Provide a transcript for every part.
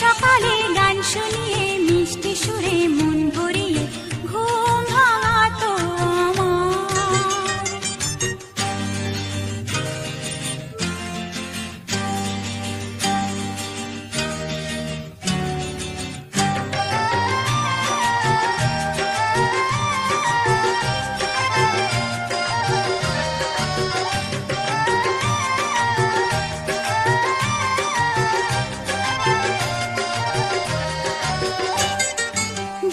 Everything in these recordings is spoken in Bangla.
সকালে গান শুনিয়ে মিষ্টি সুরে মন ভরিয়ে ঘুম ভাঙাতো আমার।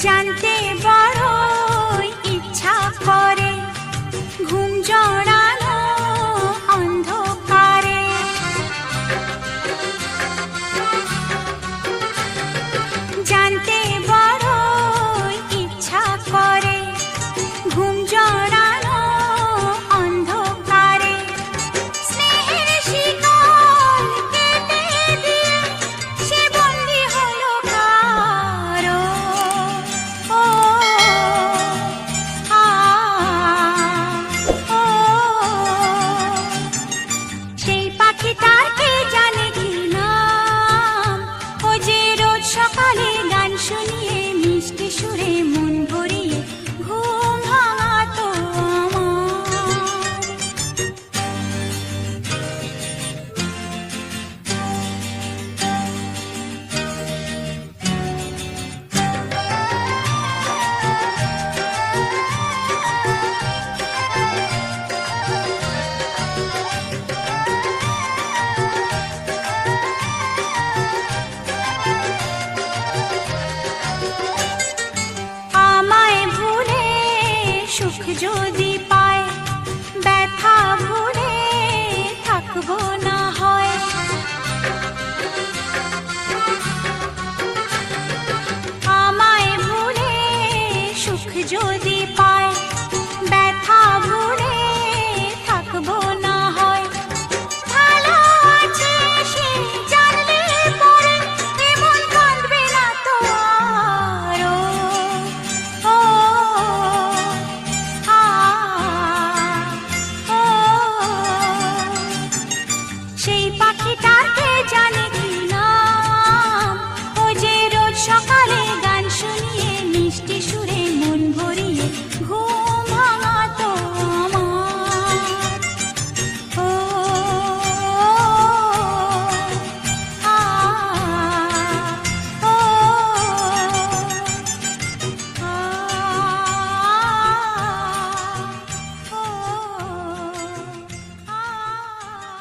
জানতে বড়ই ইচ্ছা করে ঘুম জড়ানো অন্ধকারে। জানতে বড়ই ইচ্ছা করে ঘুম জড়ানো অন্ধকারে। স্নেহের শিকল কেটে দিয়ে সে বন্দী হলো কারো। ও আ ও সেই পাখিটার কে জানে কি নাম, ও যে রোজ সকালে গান শুনিয়ে মিষ্টি সুরে মন ভরিয়ে ঘুম ভাঙাতো আমার। আমায় ভুলে সুখ যদি